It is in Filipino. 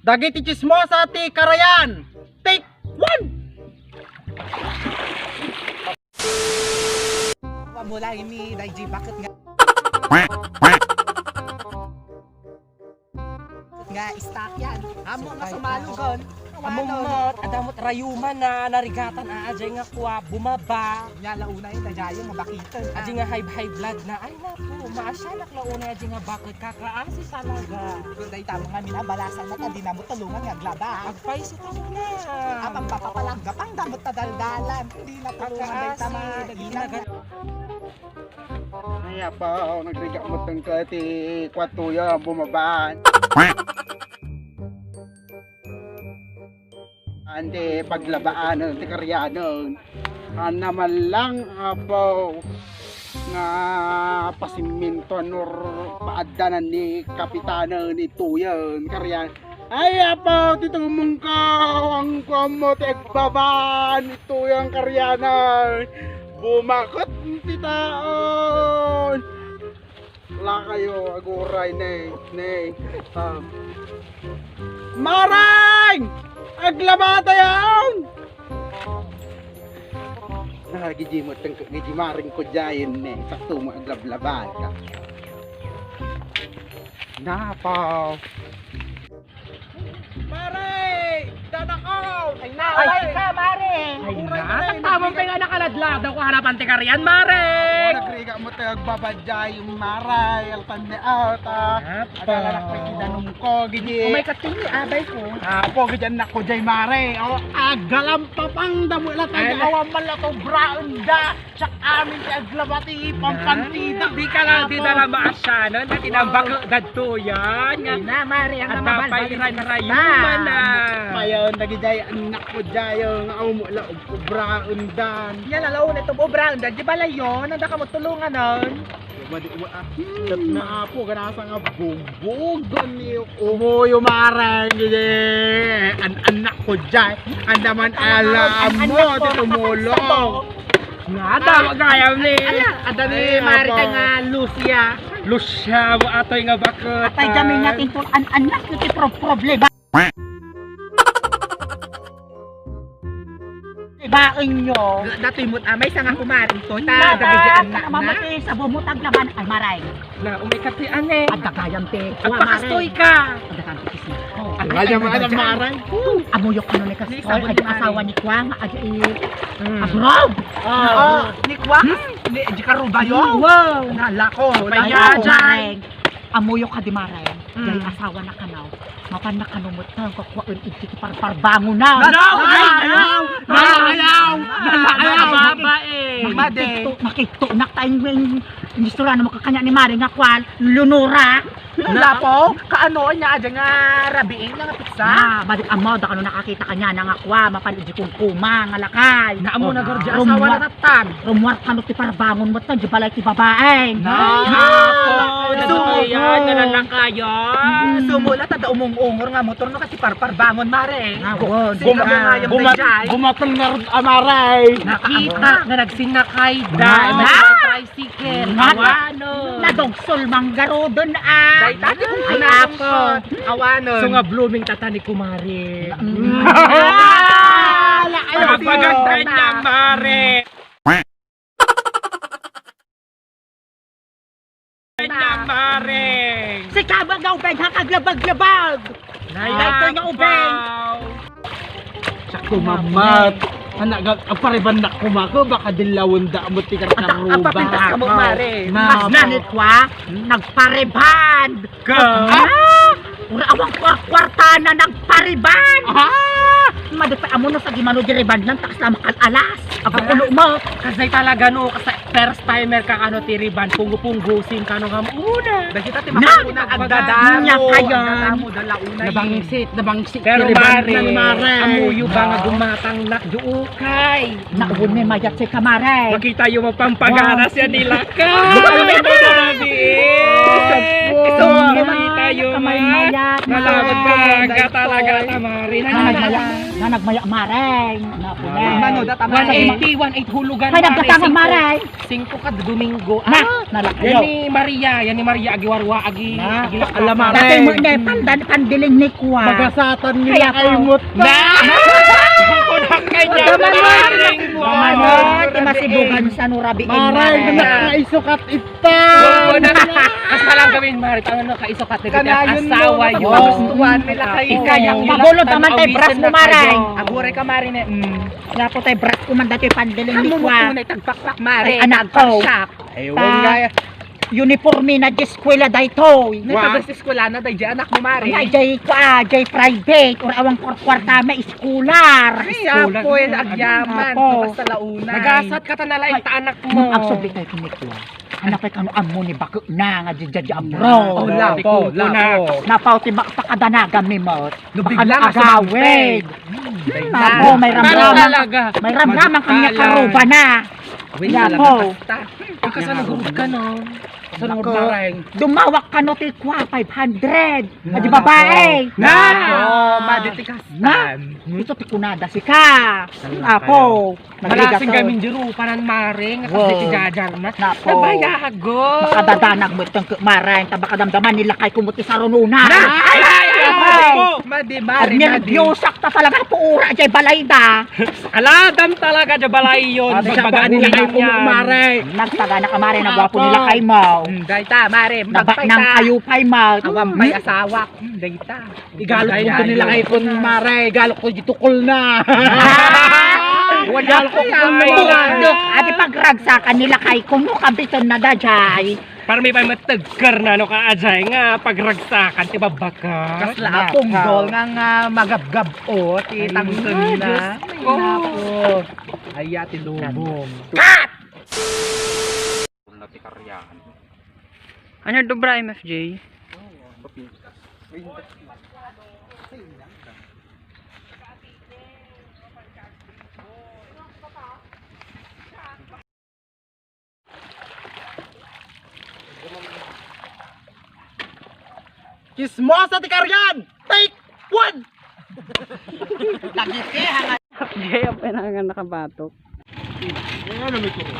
Dagiti chismosa ti Karayan. Take one! Wala ini Daiji bakit nga stock yan. Amo nga sumalugon. Amumot, adamot rayuman na narigatan ajay nga kuwa bumaba. Nya launa yun dajayo mabakitan. Ajay nga high blood na ay naku, maasyanak launa ajay nga bakit kakraasi talaga. Kung dahi tamo nga minabalasan na di na mo tulungan nga glaba. Agpay sa tao na. Amang papapalangga pang damot na daldalan. Hindi na tulungan dahi tama. Ginagat. Ay pa, nagriga mo tong kati kwatuya bumaba. Ande paglabaan ti Karyanon. Naman lang apo nga pasiminto nor paadanan ni kapitanan ni Tuyan Karyan. Ay apo titumong ka ang kumot ekbaban ito yung Karyanan. Bumakot ti taon. Wala kayo aguray ne. Marang! Aglabata yan! Gijimot ang gijimaring ko dyan sakto mo aglablaban ka. Napaw! Mare! Danakaw! Ay naway ka mare! Ay na, tamang pa nga nakaladlad ako harapan ti Karyan, mare! Nagriga mo tayo agbabadya yung maray, alpan ni Alta. Adalalak pa kinanong ko, giji. Umay katili, abay ko. Apo, gidyan na ko jay mare. O, agalam pa pang damulat. Ay, awan man lang to brown da. Tsak amin ti aglabati, pampantida. Di ka lang, di na lang maasyanan. At inambak gadto yan. Ay na mare ang At namabalbal. napay rayuman na. Mayon, nagijay anak ko jay yung umula brown dan. Yan lalaw na itong brown dan. Di ba layon? Nanda ka mo tulungan nun? Na po, ganasa nga bugbog ni umuyo marang gidi. Anak ko jay. Andaman alam mo, titumulong. Nga, daw gayam ni. Ada ni mare kay nga Lucia. Lusya mo atoy nga bakit. Atay gamin natin to anak ko ti problema. Baon nyo. Datoy mo't amay sa nga kumarin to. Ta, dagay anak na. Mamati sa bumutag laban ay maray. Na umikati ane. At dagayam te. At pakastoy ka. At dagayam te kasi. Kaya mo alam marang. Amuyok ano ni kasi. Sabon Ay ni asawa ni Kwang. Ay abroad. Ni Kwang. Di karuba yun. Wow. Nala ko. Payajan. Amuyok ka di maray. Dahil asawa na kanaw. Mapan na kanumot na. Kakwain iti parbango na. Ayaw! Babae. Nakitunak tayong istorya na makakanya ni Mari nga kwan. Lunura. Wala po, kaano niya adya nga rabiin nga pizza? Balik amo, da kano nakakita kanya na nga kwa, mapanidyo kong kuma, nga lakay. Naamo na gardya asawa na natan. Rumuar kano ti parbangon mo tan, di balay ti babae. Yan, nalalakayan. Sumula tada umungungor nga motor no kasi parbangon mare. Bumatol nga rin amaray. Nakita na nagsinakay Na- tricycle. Na- Awano. Nadogsol manggaro doon ah. Ay, tati kung Ay, ako. Awanon. So nga blooming tatani kumari. Ay, Pagpaganda niya, mare. Niya, mare. Si Kabang nga ubeng hakaglabag-labag. Dahil nga ubeng. Sakto mamat. Anak ang pariban na kumako baka dilawon da mo ti karuba. Ang papintas ka mo mare. Na- Mas nanit kwa, nagpariban. Ura awang kwarta na nagpariban. Madagpa amo no sa gimano diriban nang takas na makalalas. Ako kuno mo. Kasi talaga no, kasi first timer ka ano tiriban, punggo-punggusin ka no nga una. Dahil kita Na- agdadamo. Nya kayan. Agdadamo dala una. Nabangsit. Pero tiriban mare, ng mare. amuyo ba nga gumatang nakduukay? Naubon may mayat si kamare. Makita yung mapampagaras yan nila ka. Isap po. Makita yung Kamay mayat. Salamat ba? Talaga. talaga tamari. Na nagmaya mareng. Napunin. Mano, datama. 180 hulugan. Kaya nagkatama mareng. 5 ka Domingo. Nalakayo. Yan ni Maria Agiwarwa agi. Alam mo, Dati mo na pandiling ni Kwa. magasatan Kaya nila po. kay Mut. Kunak kanya. Mamanot, masibugan sa nurabiin Maray, nakakaisukat ita. Kas lang gawin Mari, ano kaisukat ni Kanayon mo, asawa yun. makagustuhan nila kayo. Ikayang Magulod naman tayo bras mo maray. Agure ka Mari ne. Wala po tayo bras ko man dati pandiling ni Amo mo Kwa. muna itagpakpak Mari. Ay, anak ko. Ayun nga. Uniforme na di eskwela dayto. Nagpabas eskwela na dahil anak mo Mari. Ay, jay private or awang kwarta may eskular. Siya po yung agyaman. Apo. Basta launa. Nagasat ka tanalay ta anak mo. Ang subli tayo kinikwa. Anak kay kanu amo ni bako na nga jajaj abro. Lapo. Napauti ba pakadanagan mi mo. Nubigla nga agawid. Dahil Apo, may ramdaman. May ramdaman kanya karuba na. Yapo. Ikaw sa nagurog ka no. Sa Nako. nagurog Maray. Dumawak ka no ti kwa 500. Adi babae. Nako, Na. maditikas. Ito ti kunada si ka. Apo. Malasing gamin diro panan Mari nga kasi Wow. ti Jajar na. Napo. Nabayago. Makadadanag mo itong maray. Tabakadamdaman nila kay kumuti sa rununa. Madi At nervyosak ta talaga puura jay balayda. Aladam talaga da balay yun. Pagbagaan nila kay Maray. Nagtaga na kamari na gwapo nila kay mo. Dayta, Mari. Naba nang ayupay mo. Awam may asawa. Dayta. Igalok ko nila kay Kun Maray. Igalok ko gitukol na. Wala ko Ati pagragsakan nila kay kuno kabiton na dajay. Para may matagkar na no kaajay nga pagragsakan ti babaka. Kasla akong gol nga magabgab o. Titangsan na. Oh. Ay, ati lubong. Ano dobra MFJ? Kismosa ti Karyan! Take one! Jay, apa na nga nakabatok? Ano may kuro?